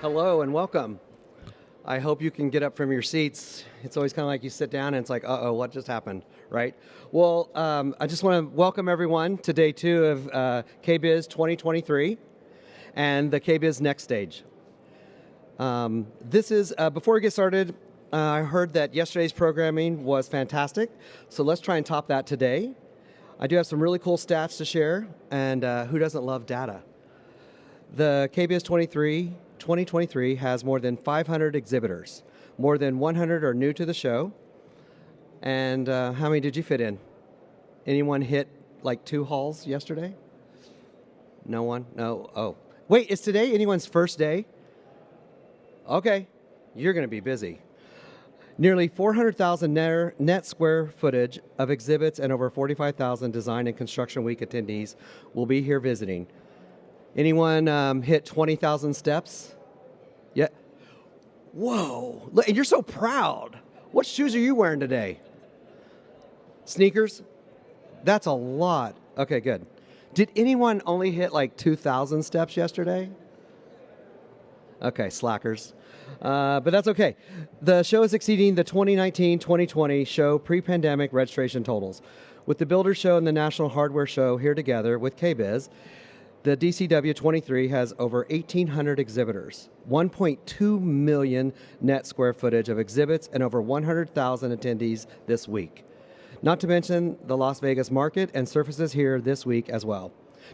Hello and welcome. I hope you can get up from your seats. It's always kind of like you sit down and it's like, uh-oh, what just happened, right? Well, I just want to welcome everyone to day 2 of KBIS 2023 and the KBIS Next Stage. Before we get started, I heard that yesterday's programming was fantastic, so let's try and top that today. I do have some really cool stats to share, and who doesn't love data? The KBIS 2023 has more than 500 exhibitors. More than 100 are new to the show. And how many did you fit in? Anyone hit like 2 halls yesterday? No one? No? Oh. Wait, is today anyone's first day? Okay, you're going to be busy. Nearly 400,000 net square footage of exhibits and over 45,000 Design and Construction Week attendees will be here visiting. Anyone hit 20,000 steps? Yeah. Whoa, look, and you're so proud. What shoes are you wearing today? Sneakers? That's a lot. Okay, good. Did anyone only hit like 2,000 steps yesterday? Okay, slackers. But that's okay. The show is exceeding the 2019-2020 show pre-pandemic registration totals. With the Builder Show and the National Hardware Show here together with KBIS, the DCW 23 has over 1,800 exhibitors, 1.2 million net square footage of exhibits, and over 100,000 attendees this week. Not to mention the Las Vegas market and surfaces here this week as well.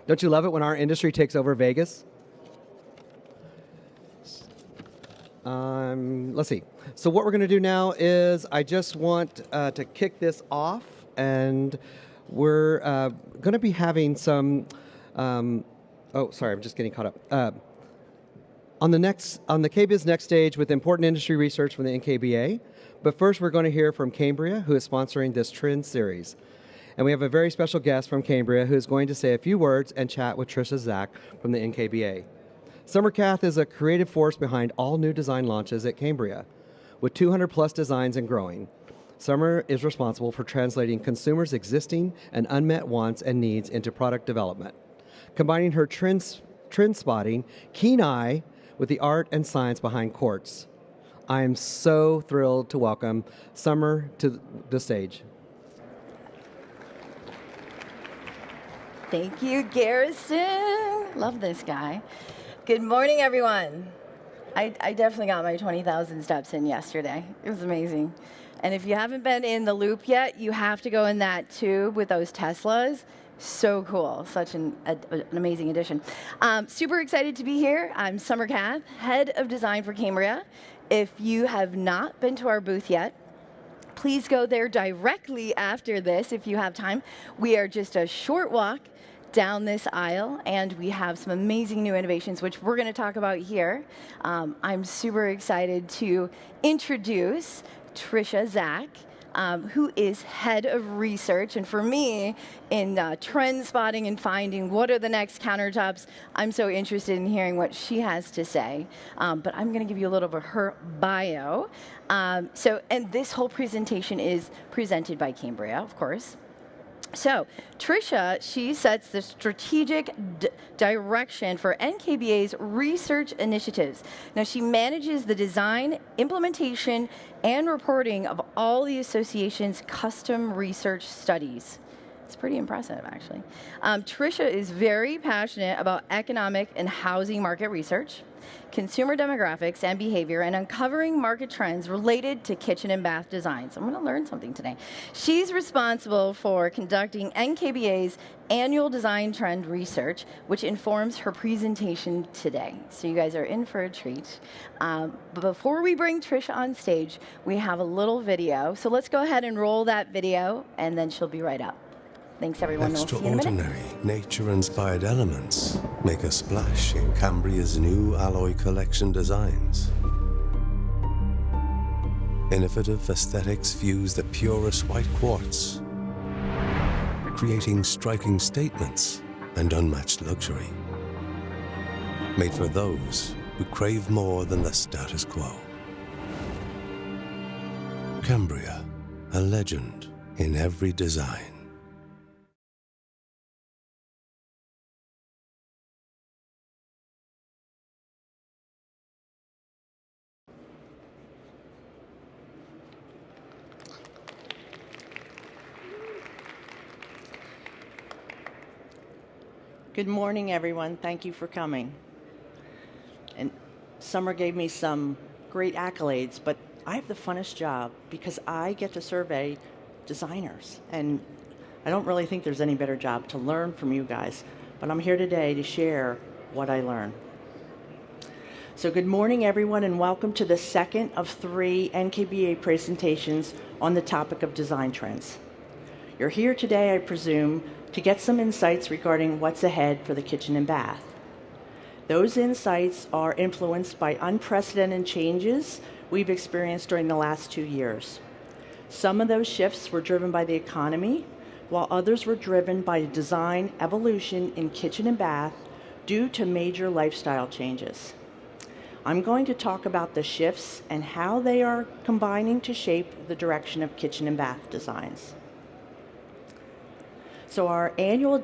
Don't you love it when our industry takes over Vegas? Let's see. So what we're going to do now is I just want to kick this off, and we're going to be having some. Oh, sorry, I'm just getting caught up. On the KBIS Next Stage with important industry research from the NKBA. But first, we're going to hear from Cambria, who is sponsoring this Trend series. And we have a very special guest from Cambria who is going to say a few words and chat with Trisha Zach from the NKBA. Summer Kath is a creative force behind all new design launches at Cambria, with 200 plus designs and growing. Summer is responsible for translating consumers' existing and unmet wants and needs into product development, combining her trend spotting, keen eye with the art and science behind quartz. I am so thrilled to welcome Summer to the stage. Thank you, Garrison. Love this guy. Good morning, everyone. I definitely got my 20,000 steps in yesterday. It was amazing. And if you haven't been in the loop yet, you have to go in that tube with those Teslas. So cool. Such an amazing addition. Super excited to be here. I'm Summer Kath, Head of Design for Cambria. If you have not been to our booth yet, please go there directly after this if you have time. We are just a short walk down this aisle, and we have some amazing new innovations, which we're going to talk about here. I'm super excited to introduce Trisha Zach, who is head of research. And for me, in trend spotting and finding what are the next countertops, I'm so interested in hearing what she has to say. But I'm going to give you a little bit of her bio. And this whole presentation is presented by Cambria, of course. So Trisha, she sets the strategic direction for NKBA's research initiatives. Now, she manages the design, implementation, and reporting of all the association's custom research studies. It's pretty impressive, actually. Trisha is very passionate about economic and housing market research, consumer demographics and behavior, and uncovering market trends related to kitchen and bath designs. I'm going to learn something today. She's responsible for conducting NKBA's annual design trend research, which informs her presentation today. So you guys are in for a treat. But before we bring Trisha on stage, we have a little video. So let's go ahead and roll that video, and then she'll be right up. Thanks, everyone. We'll see you in a minute. Extraordinary, nature-inspired elements make a splash in Cambria's new alloy collection designs. Innovative aesthetics fuse the purest white quartz, creating striking statements and unmatched luxury. Made for those who crave more than the status quo. Cambria, a legend in every design. Good morning, everyone. Thank you for coming. And Summer gave me some great accolades, but I have the funnest job because I get to survey designers. And I don't really think there's any better job to learn from you guys, but I'm here today to share what I learned. So good morning, everyone, and welcome to the second of 3 NKBA presentations on the topic of design trends. You're here today, I presume, to get some insights regarding what's ahead for the kitchen and bath. Those insights are influenced by unprecedented changes we've experienced during the last 2 years. Some of those shifts were driven by the economy, while others were driven by design evolution in kitchen and bath due to major lifestyle changes. I'm going to talk about the shifts and how they are combining to shape the direction of kitchen and bath designs. So our annual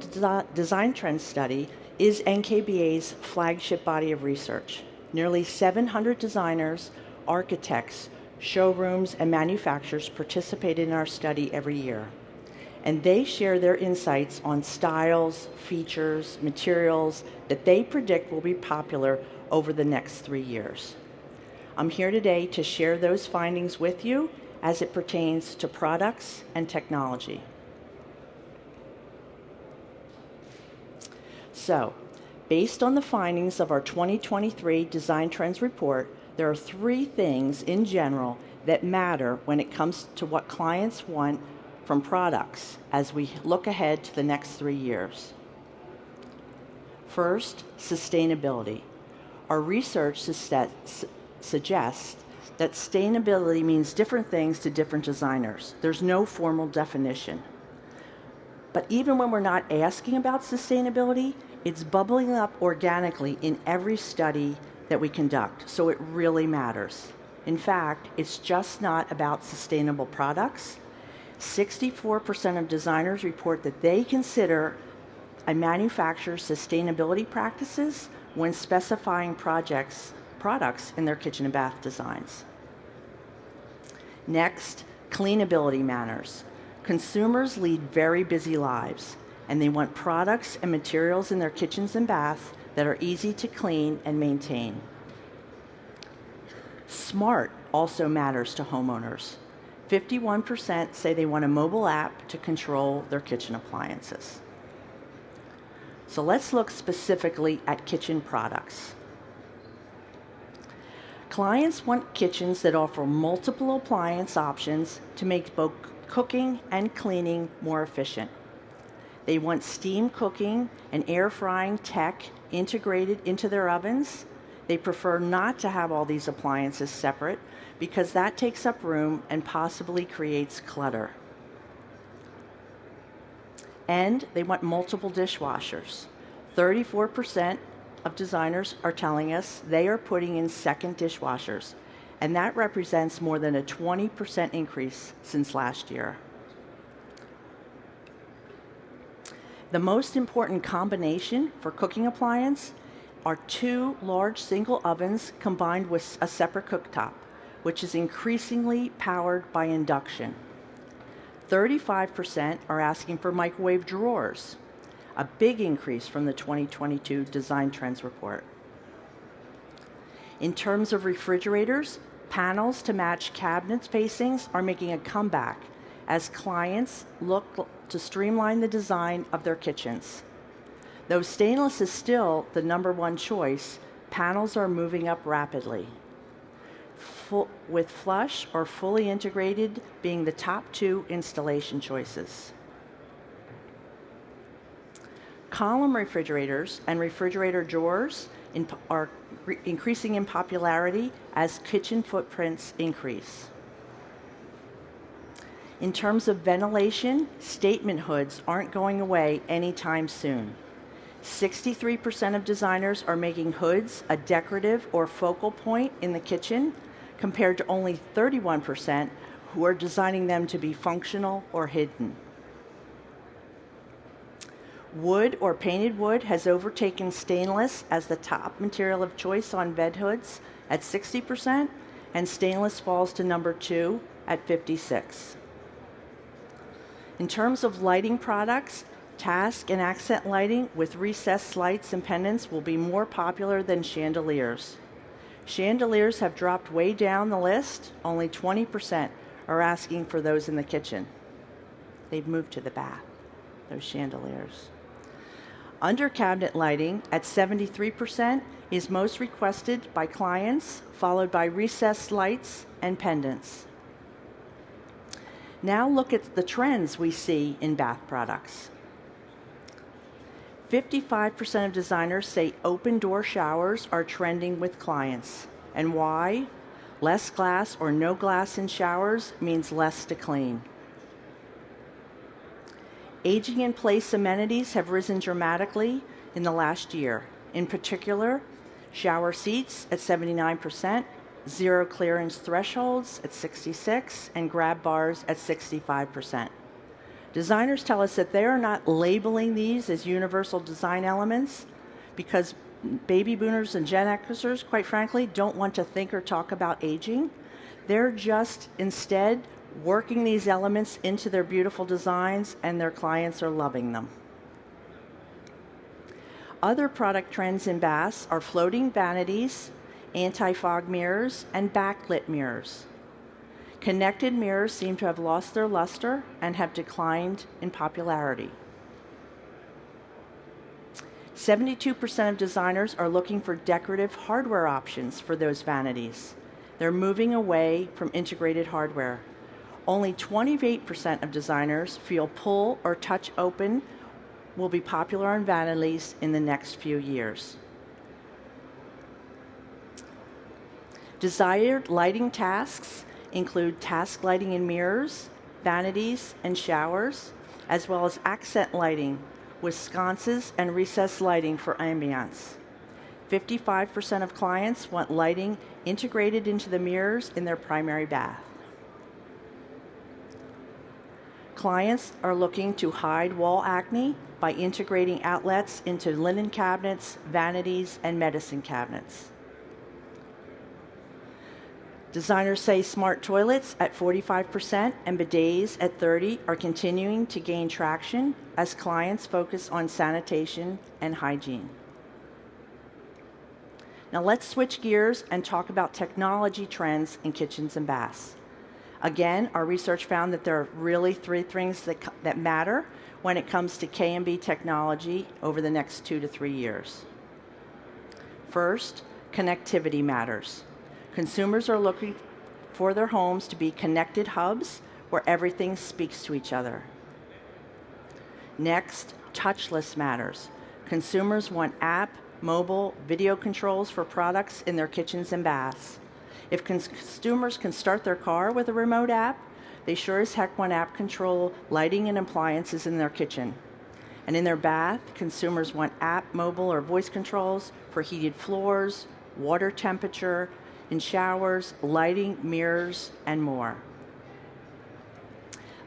design trend study is NKBA's flagship body of research. Nearly 700 designers, architects, showrooms, and manufacturers participate in our study every year. And they share their insights on styles, features, materials that they predict will be popular over the next 3 years. I'm here today to share those findings with you as it pertains to products and technology. So, based on the findings of our 2023 Design Trends Report, there are 3 things in general that matter when it comes to what clients want from products as we look ahead to the next 3 years. First, sustainability. Our research suggests that sustainability means different things to different designers. There's no formal definition. But even when we're not asking about sustainability, it's bubbling up organically in every study that we conduct, so it really matters. In fact, it's just not about sustainable products. 64% of designers report that they consider a manufacturer's sustainability practices when specifying products in their kitchen and bath designs. Next, cleanability matters. Consumers lead very busy lives, and they want products and materials in their kitchens and baths that are easy to clean and maintain. Smart also matters to homeowners. 51% say they want a mobile app to control their kitchen appliances. So let's look specifically at kitchen products. Clients want kitchens that offer multiple appliance options to make both cooking and cleaning more efficient. They want steam cooking and air frying tech integrated into their ovens. They prefer not to have all these appliances separate because that takes up room and possibly creates clutter. And they want multiple dishwashers. 34% of designers are telling us they are putting in second dishwashers, and that represents more than a 20% increase since last year. The most important combination for cooking appliance are 2 large single ovens combined with a separate cooktop, which is increasingly powered by induction. 35% are asking for microwave drawers, a big increase from the 2022 Design Trends Report. In terms of refrigerators, panels to match cabinet facings are making a comeback as clients look to streamline the design of their kitchens. Though stainless is still the #1 choice, panels are moving up rapidly, with flush or fully integrated being the top 2 installation choices. Column refrigerators and refrigerator drawers are increasing in popularity as kitchen footprints increase. In terms of ventilation, statement hoods aren't going away anytime soon. 63% of designers are making hoods a decorative or focal point in the kitchen, compared to only 31% who are designing them to be functional or hidden. Wood or painted wood has overtaken stainless as the top material of choice on bed hoods at 60%, and stainless falls to #2 at 56%. In terms of lighting products, Task and accent lighting with recessed lights and pendants will be more popular than chandeliers. Chandeliers have dropped way down the list. Only 20% are asking for those in the kitchen. They've moved to the bath, those chandeliers. Under cabinet lighting at 73% is most requested by clients, followed by recessed lights and pendants. Now look at the trends we see in bath products. 55% of designers say open door showers are trending with clients. And why? Less glass or no glass in showers means less to clean. Aging in place amenities have risen dramatically in the last year. In particular, shower seats at 79%, zero clearance thresholds at 66%, and grab bars at 65%. Designers tell us that they are not labeling these as universal design elements because baby boomers and Gen Xers, quite frankly, don't want to think or talk about aging. They're just instead working these elements into their beautiful designs, and their clients are loving them. Other product trends in baths are floating vanities, anti-fog mirrors, and backlit mirrors. Connected mirrors seem to have lost their luster and have declined in popularity. 72% of designers are looking for decorative hardware options for those vanities. They're moving away from integrated hardware. Only 28% of designers feel pull or touch open will be popular on vanities in the next few years. Desired lighting tasks include task lighting in mirrors, vanities, and showers, as well as accent lighting with sconces and recessed lighting for ambiance. 55% of clients want lighting integrated into the mirrors in their primary bath. Clients are looking to hide wall acne by integrating outlets into linen cabinets, vanities, and medicine cabinets. Designers say smart toilets at 45% and bidets at 30% are continuing to gain traction as clients focus on sanitation and hygiene. Now let's switch gears and talk about technology trends in kitchens and baths. Again, our research found that there are really three things that matter when it comes to K&B technology over the next 2 to 3 years. First, connectivity matters. Consumers are looking for their homes to be connected hubs where everything speaks to each other. Next, touchless matters. Consumers want app, mobile, video controls for products in their kitchens and baths. If consumers can start their car with a remote app, they sure as heck want app control lighting and appliances in their kitchen. And in their bath, consumers want app, mobile, or voice controls for heated floors, water temperature, in showers, lighting, mirrors, and more.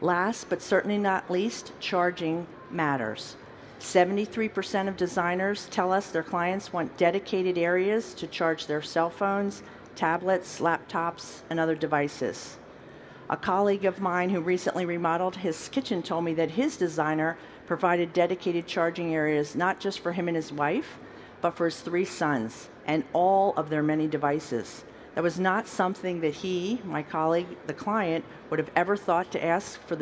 Last, but certainly not least, charging matters. 73% of designers tell us their clients want dedicated areas to charge their cell phones, tablets, laptops, and other devices. A colleague of mine who recently remodeled his kitchen told me that his designer provided dedicated charging areas not just for him and his wife, but for his 3 sons and all of their many devices. That was not something that he, my colleague, the client, would have ever thought to ask from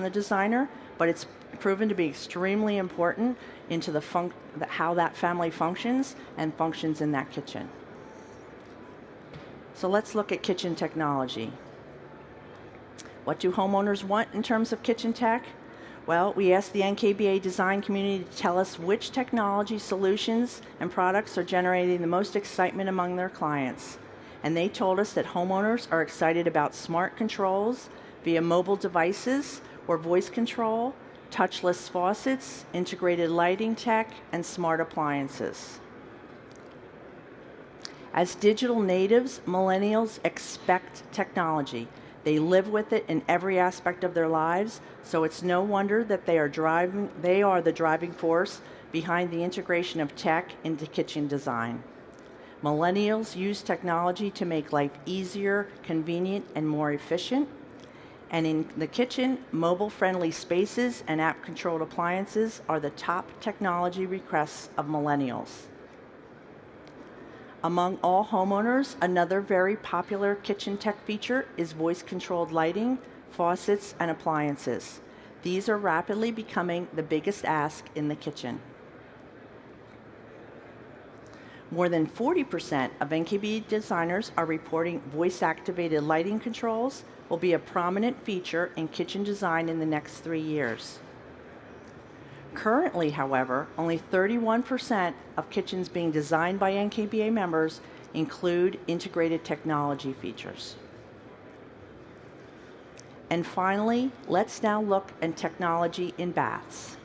the designer, but it's proven to be extremely important into how that family functions and functions in that kitchen. So let's look at kitchen technology. What do homeowners want in terms of kitchen tech? Well, we asked the NKBA design community to tell us which technology solutions and products are generating the most excitement among their clients. And they told us that homeowners are excited about smart controls via mobile devices or voice control, touchless faucets, integrated lighting tech, and smart appliances. As digital natives, millennials expect technology. They live with it in every aspect of their lives, so it's no wonder that they are the driving force behind the integration of tech into kitchen design. Millennials use technology to make life easier, convenient, and more efficient. And in the kitchen, mobile-friendly spaces and app-controlled appliances are the top technology requests of millennials. Among all homeowners, another very popular kitchen tech feature is voice-controlled lighting, faucets, and appliances. These are rapidly becoming the biggest ask in the kitchen. More than 40% of NKB designers are reporting voice-activated lighting controls will be a prominent feature in kitchen design in the next 3 years. Currently, however, only 31% of kitchens being designed by NKBA members include integrated technology features. And finally, let's now look at technology in baths.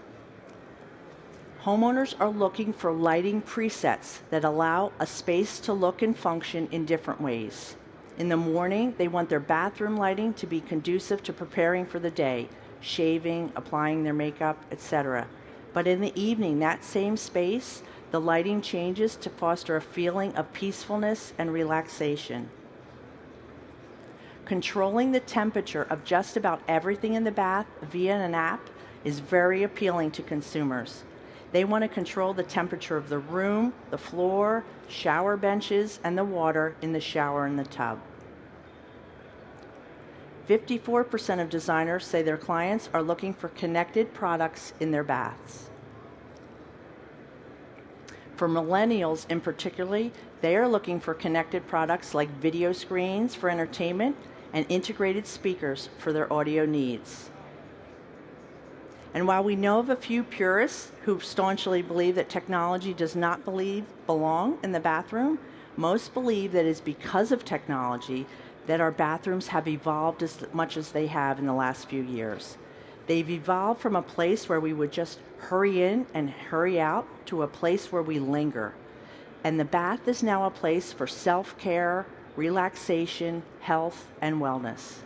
Homeowners are looking for lighting presets that allow a space to look and function in different ways. In the morning, they want their bathroom lighting to be conducive to preparing for the day, shaving, applying their makeup, etc. But in the evening, that same space, the lighting changes to foster a feeling of peacefulness and relaxation. Controlling the temperature of just about everything in the bath via an app is very appealing to consumers. They want to control the temperature of the room, the floor, shower benches, and the water in the shower and the tub. 54% of designers say their clients are looking for connected products in their baths. For millennials in particular, they are looking for connected products like video screens for entertainment and integrated speakers for their audio needs. And while we know of a few purists who staunchly believe that technology does not belong in the bathroom, most believe that it is because of technology that our bathrooms have evolved as much as they have in the last few years. They've evolved from a place where we would just hurry in and hurry out to a place where we linger. And the bath is now a place for self-care, relaxation, health, and wellness.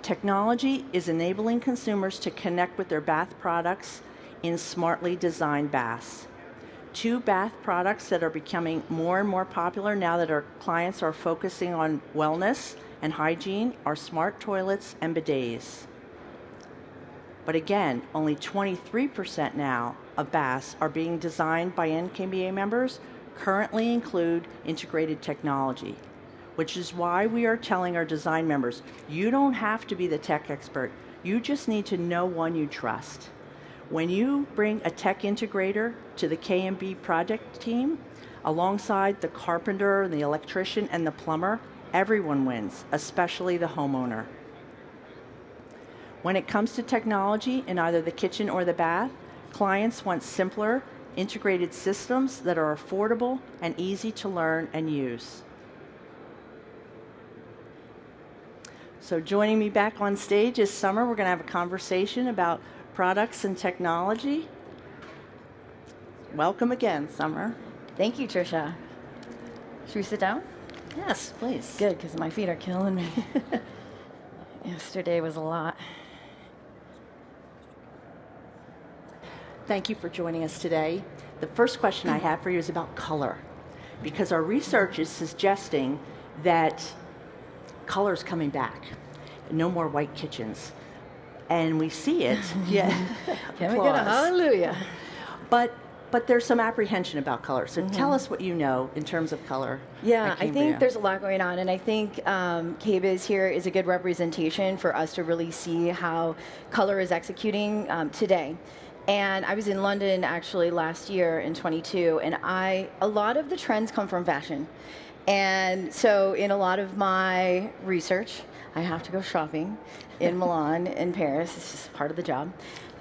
Technology is enabling consumers to connect with their bath products in smartly designed baths. 2 bath products that are becoming more and more popular now that our clients are focusing on wellness and hygiene are smart toilets and bidets. But again, only 23% now of baths are being designed by NKBA members currently include integrated technology, which is why we are telling our design members, you don't have to be the tech expert. You just need to know one you trust. When you bring a tech integrator to the KMB project team, alongside the carpenter, the electrician, and the plumber, everyone wins, especially the homeowner. When it comes to technology in either the kitchen or the bath, clients want simpler, integrated systems that are affordable and easy to learn and use. So joining me back on stage is Summer. We're going to have a conversation about products and technology. Welcome again, Summer. Thank you, Tricia. Should we sit down? Yes, please. Good, because my feet are killing me. Yesterday was a lot. Thank you for joining us today. The first question I have for you is about color, because our research is suggesting that color is coming back. No more white kitchens. And we see it. Yeah. Can we get a hallelujah? But there's some apprehension about color. So tell us what you know in terms of color. Yeah, I think there's a lot going on, and I think KBIS here is a good representation for us to really see how color is executing today. And I was in London actually last year in 22, and a lot of the trends come from fashion. And so in a lot of my research, I have to go shopping in Milan and Paris. It's just part of the job.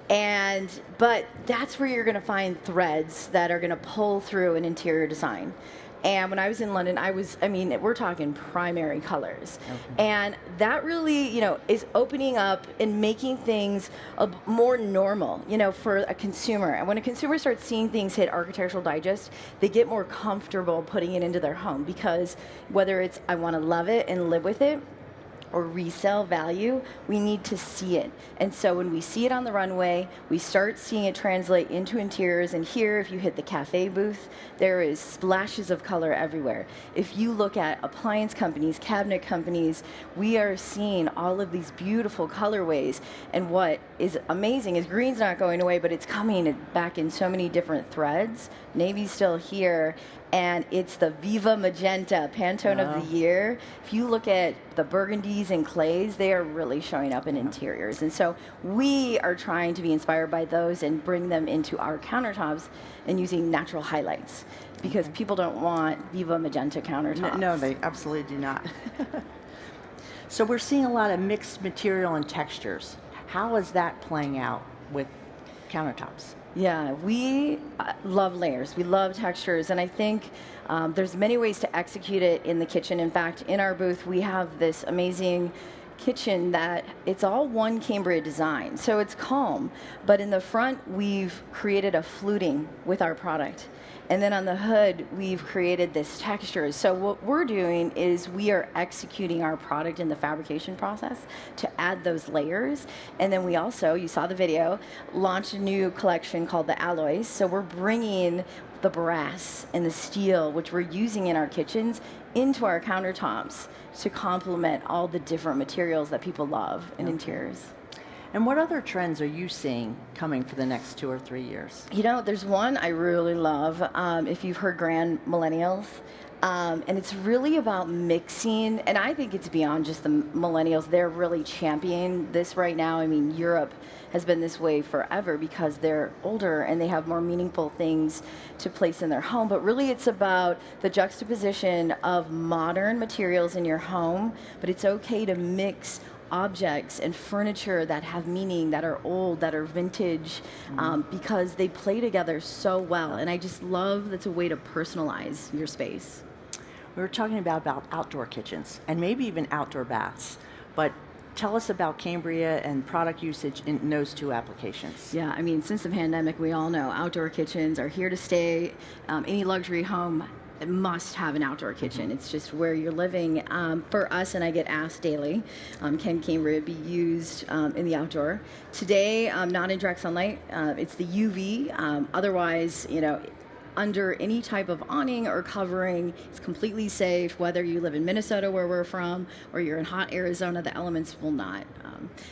But that's where you're going to find threads that are going to pull through an interior design. And when I was in London, we're talking primary colors. Okay. And that really, is opening up and making things more normal, for a consumer. And when a consumer starts seeing things hit Architectural Digest, they get more comfortable putting it into their home, because whether it's I want to love it and live with it, or resale value, we need to see it. And so when we see it on the runway, we start seeing it translate into interiors. And here, if you hit the cafe booth, there is splashes of color everywhere. If you look at appliance companies, cabinet companies, we are seeing all of these beautiful colorways. And what is amazing is green's not going away, but it's coming back in so many different threads. Navy's still here, and it's the Viva Magenta Pantone of the year. If you look at the burgundies and clays, they are really showing up in interiors. And so we are trying to be inspired by those and bring them into our countertops and using natural highlights, because people don't want Viva Magenta countertops. No, they absolutely do not. So we're seeing a lot of mixed material and textures. How is that playing out with countertops? Yeah, we love layers. We love textures, and I think there's many ways to execute it in the kitchen. In fact, in our booth, we have this amazing kitchen that it's all one Cambria design. So it's calm, but in the front, we've created a fluting with our product. And then on the hood, we've created this texture. So what we're doing is we are executing our product in the fabrication process to add those layers. And then we also, you saw the video, launched a new collection called the Alloys. So we're bringing the brass and the steel, which we're using in our kitchens, into our countertops to complement all the different materials that people love in interiors. And what other trends are you seeing coming for the next 2 or 3 years? You know, there's one I really love, if you've heard Grand Millennials, and it's really about mixing, and I think it's beyond just the millennials. They're really championing this right now. I mean, Europe has been this way forever because they're older and they have more meaningful things to place in their home. But really it's about the juxtaposition of modern materials in your home, but it's okay to mix objects and furniture that have meaning, that are old, that are vintage, because they play together so well. And I just love that's a way to personalize your space. We were talking about outdoor kitchens and maybe even outdoor baths, but tell us about Cambria and product usage in those two applications. Yeah, I mean, since the pandemic, we all know outdoor kitchens are here to stay. Any luxury home must have an outdoor kitchen. It's just where you're living. For us, and I get asked daily, can Cambria be used in the outdoor? Today, not in direct sunlight. It's the UV. Otherwise, you know, under any type of awning or covering, it's completely safe. Whether you live in Minnesota, where we're from, or you're in hot Arizona, the elements will not.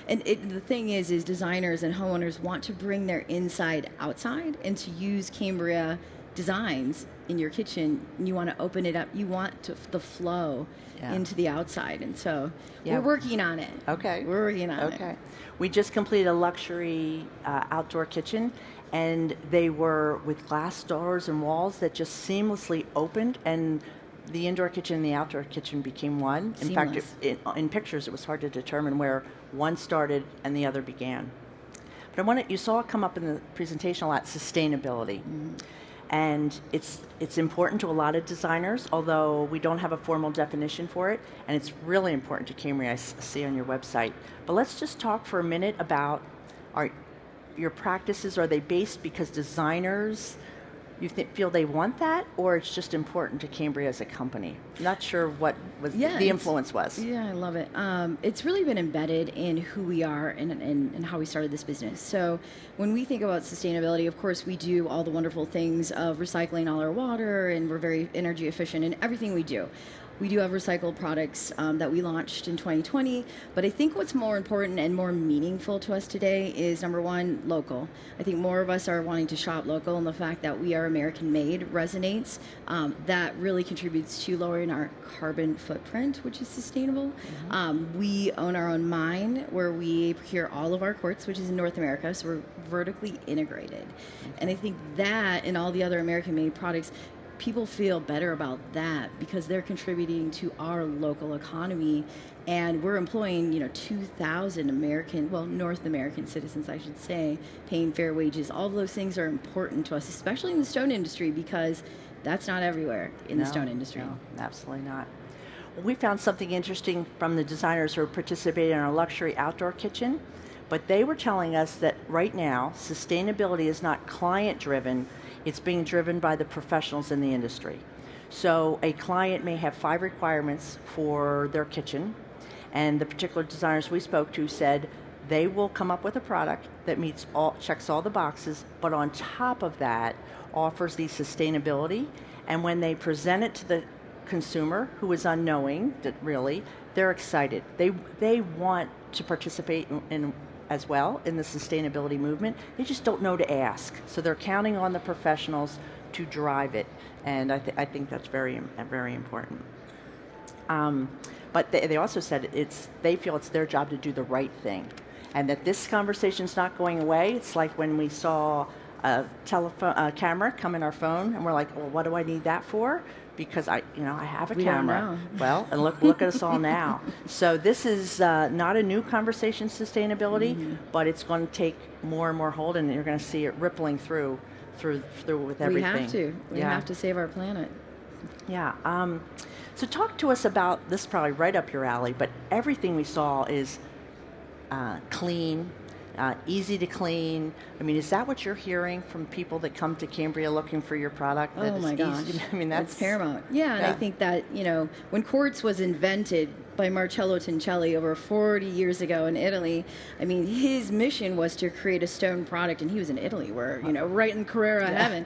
The thing is designers and homeowners want to bring their inside outside and to use Cambria designs in your kitchen. You want to open it up. You want the flow into the outside, and so we're working on it. Okay, we're working on it. Okay, we just completed a luxury outdoor kitchen, and they were with glass doors and walls that just seamlessly opened, and the indoor kitchen and the outdoor kitchen became one. In fact, in pictures, it was hard to determine where one started and the other began. But you saw it come up in the presentation a lot, sustainability. And it's important to a lot of designers, although we don't have a formal definition for it, and it's really important to Cambria, I see on your website. But let's just talk for a minute about your practices. Are they based because designers, you feel they want that, or it's just important to Cambria as a company? Not sure what the influence was. Yeah, I love it. It's really been embedded in who we are and how we started this business. So when we think about sustainability, of course, we do all the wonderful things of recycling all our water, and we're very energy efficient in everything we do. We do have recycled products that we launched in 2020, but I think what's more important and more meaningful to us today is, number one, local. I think more of us are wanting to shop local, and the fact that we are American-made resonates. That really contributes to lowering our carbon footprint, which is sustainable. We own our own mine where we procure all of our quartz, which is in North America, so we're vertically integrated. And I think that and all the other American-made products, people feel better about that because they're contributing to our local economy, and we're employing 2,000 North American citizens, I should say, paying fair wages. All of those things are important to us, especially in the stone industry, because that's not everywhere in the stone industry. No, absolutely not. Well, we found something interesting from the designers who are participating in our luxury outdoor kitchen, but they were telling us that right now, sustainability is not client-driven. It's being driven by the professionals in the industry. So a client may have 5 requirements for their kitchen, And the particular designers we spoke to said they will come up with a product that checks all the boxes, but on top of that offers the sustainability. And when they present it to the consumer, who is unknowing, really, they're excited. They want to participate in as well in the sustainability movement. They just don't know to ask. So they're counting on the professionals to drive it. And I think that's very, very important. But they also said they feel it's their job to do the right thing. And that this conversation's not going away. It's like when we saw a camera come in our phone, and we're like, well, what do I need that for? Because I have a camera. Well, and look at us all now. So this is not a new conversation, sustainability, but it's going to take more and more hold, and you're going to see it rippling through with everything. We have to. We have to save our planet. Yeah. So talk to us about this. Probably right up your alley, but everything we saw is clean. Easy to clean. I mean, is that what you're hearing from people that come to Cambria looking for your product? Oh my gosh. I mean, that's paramount. Yeah, and I think that, when quartz was invented by Marcello Tincelli over 40 years ago in Italy, I mean, his mission was to create a stone product, and he was in Italy, where, right in Carrera heaven.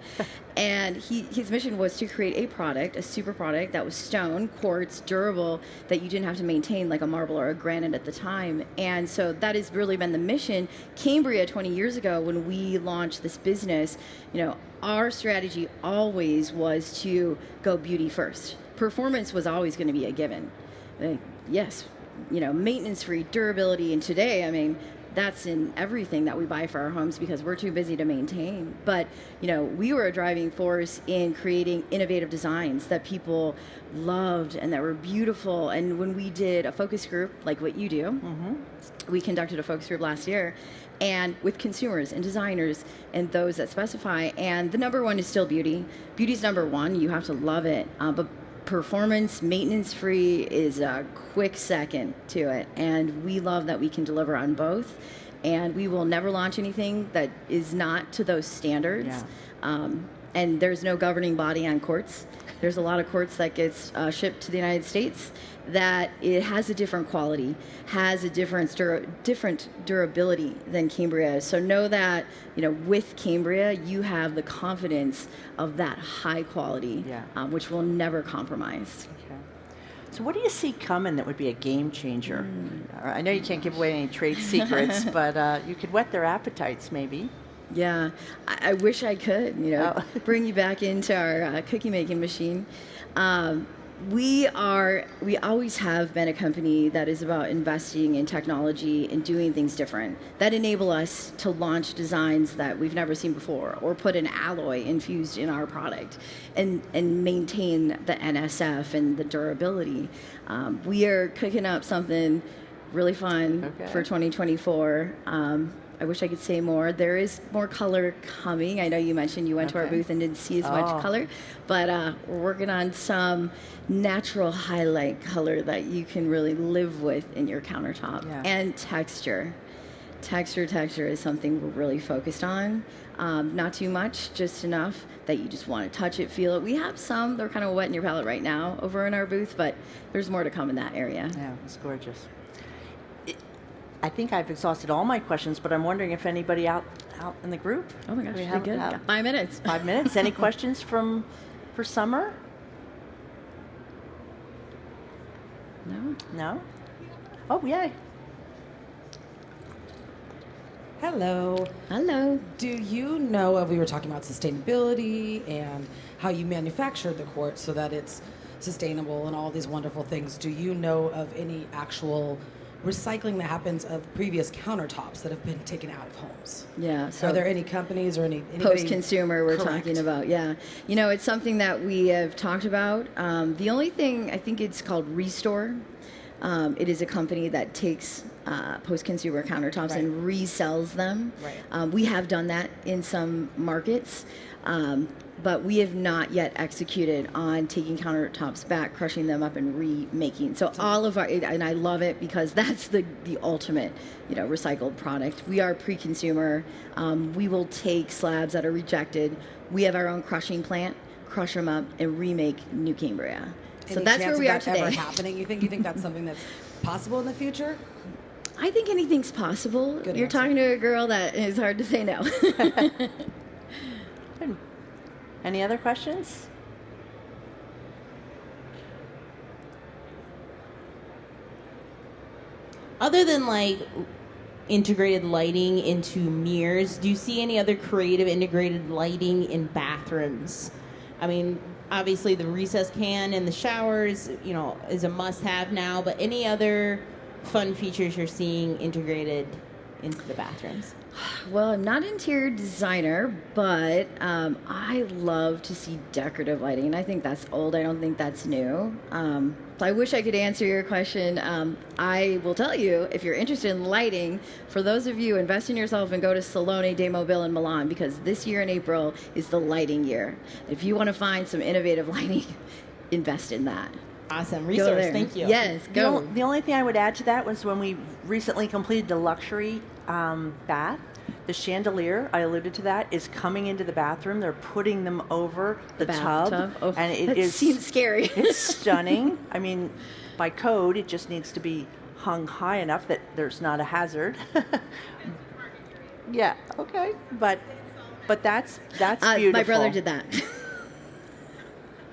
And his mission was to create a product, a super product that was stone, quartz, durable, that you didn't have to maintain like a marble or a granite at the time. And so that has really been the mission. Cambria 20 years ago, when we launched this business, our strategy always was to go beauty first. Performance was always going to be a given. Yes, maintenance-free, durability, and today, I mean, that's in everything that we buy for our homes because we're too busy to maintain. But, we were a driving force in creating innovative designs that people loved and that were beautiful. And when we did a focus group, like what you do, we conducted a focus group last year, and with consumers and designers and those that specify. And the number one is still beauty. Beauty's number one. You have to love it. But performance, maintenance-free is a quick second to it, and we love that we can deliver on both, and we will never launch anything that is not to those standards. And there's no governing body on quartz. There's a lot of quartz that gets shipped to the United States that it has a different quality, has a different durability than Cambria. So know that, with Cambria, you have the confidence of that high quality, which will never compromise. Okay. So what do you see coming that would be a game changer? I know you can't give away any trade secrets, but you could whet their appetites maybe. Yeah, I wish I could, bring you back into our cookie making machine. We always have been a company that is about investing in technology and doing things different that enable us to launch designs that we've never seen before, or put an alloy infused in our product and maintain the NSF and the durability. We are cooking up something really fun for 2024. I wish I could say more. There is more color coming. I know you mentioned you went to our booth and didn't see as much color, but we're working on some natural highlight color that you can really live with in your countertop. And texture. Texture is something we're really focused on. Not too much, just enough that you just want to touch it, feel it. We have some, they're kind of wet in your palette right now over in our booth, but there's more to come in that area. Yeah, it's gorgeous. I think I've exhausted all my questions, but I'm wondering if anybody out in the group. Oh my gosh, we good. Got 5 minutes. 5 minutes. Any questions for Summer? No? Oh, yay. Hello. Do you know, we were talking about sustainability and how you manufacture the quartz so that it's sustainable and all these wonderful things. Do you know of any actual recycling that happens of previous countertops that have been taken out of homes? Yeah. So are there any companies or anybody? Post-consumer we're talking about, yeah. It's something that we have talked about. The only thing, I think it's called Restore. It is a company that takes post-consumer countertops and resells them. We have done that in some markets. But we have not yet executed on taking countertops back, crushing them up, and remaking. So all of our, and I love it because that's the ultimate, recycled product. We are pre-consumer. We will take slabs that are rejected. We have our own crushing plant, crush them up, and remake new Cambria. So that's where we are today. Ever happening? You think that's something that's possible in the future? I think anything's possible. Good You're answer. talking to a girl that is hard to say no. Good. Any other questions? Other than like integrated lighting into mirrors, do you see any other creative integrated lighting in bathrooms? I mean, obviously the recess can in the showers, is a must-have now, but any other fun features you're seeing integrated into the bathrooms? Well, I'm not an interior designer, but I love to see decorative lighting, and I think that's old. I don't think that's new. So I wish I could answer your question. I will tell you, if you're interested in lighting, for those of you, invest in yourself and go to Salone dei Mobile in Milan, because this year in April is the lighting year. If you want to find some innovative lighting, invest in that. Awesome. Go Resource, there. thank you. Yes, go. The only thing I would add to that was when we recently completed the luxury bath, the chandelier, I alluded to that, is coming into the bathroom. They're putting them over the tub. Bathtub. Oh, and that seems scary. It's stunning. I mean, by code, it just needs to be hung high enough that there's not a hazard. Yeah, okay. But that's beautiful. My brother did that.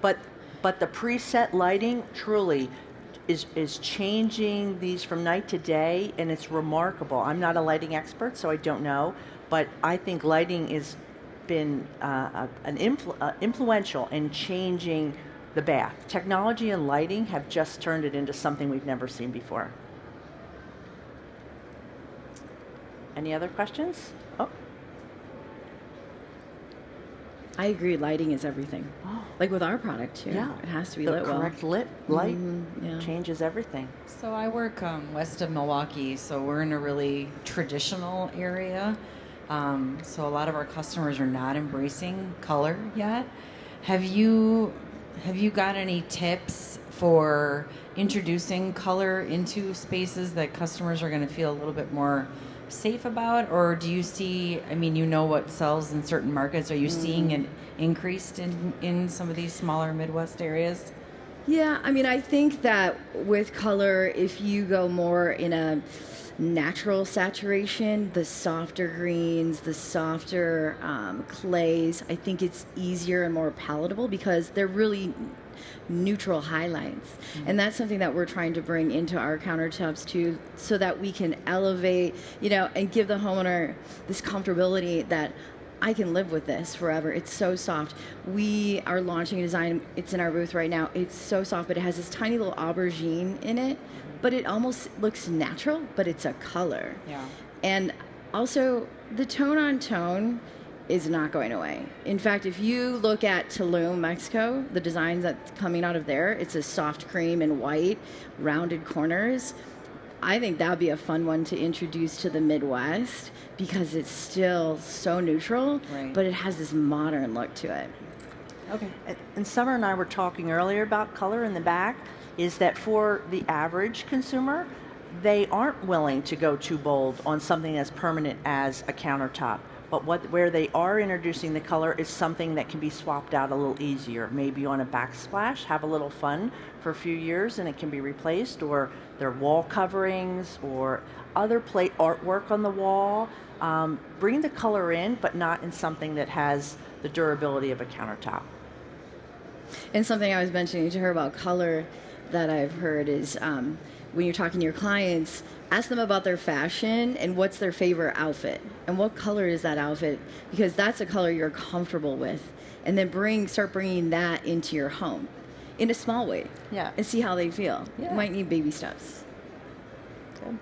But the preset lighting truly is changing these from night to day, and it's remarkable. I'm not a lighting expert, so I don't know, but I think lighting has been influential in changing the bath. Technology and lighting have just turned it into something we've never seen before. Any other questions? Oh. I agree. Lighting is everything. Oh. Like with our product too. Yeah. It has to be the lit well. correct light yeah. changes everything. So I work west of Milwaukee, so we're in a really traditional area. So a lot of our customers are not embracing color yet. Have you got any tips for introducing color into spaces that customers are going to feel a little bit more safe about? Or do you see, what sells in certain markets, are you seeing an increase in some of these smaller Midwest areas? Yeah, I think that with color, if you go more in a natural saturation, the softer greens, the softer clays, I think it's easier and more palatable because they're really neutral highlights. Mm-hmm. And that's something that we're trying to bring into our countertops too, so that we can elevate, and give the homeowner this comfortability that I can live with this forever. It's so soft. We are launching a design. It's in our booth right now. It's so soft, but it has this tiny little aubergine in it, but it almost looks natural, but it's a color. Yeah. And also, the tone on tone is not going away. In fact, if you look at Tulum, Mexico, the designs that's coming out of there, it's a soft cream and white, rounded corners. I think that would be a fun one to introduce to the Midwest because it's still so neutral, right, but it has this modern look to it. Okay. And Summer and I were talking earlier about color in the back, is that for the average consumer, they aren't willing to go too bold on something as permanent as a countertop. But where they are introducing the color is something that can be swapped out a little easier, maybe on a backsplash, have a little fun for a few years and it can be replaced, or their wall coverings or other plate artwork on the wall. Bring the color in, but not in something that has the durability of a countertop. And something I was mentioning to her about color that I've heard is when you're talking to your clients, ask them about their fashion and what's their favorite outfit and what color is that outfit, because that's a color you're comfortable with, and then start bringing that into your home in a small way. Yeah. And see how they feel. Yeah. You might need baby steps. Good.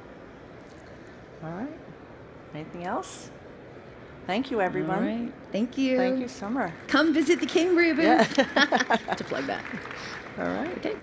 All right. Anything else? Thank you, everyone. All right. Thank you. Thank you, Summer. Come visit the Cambria booth Yeah. to plug that. All right. Okay.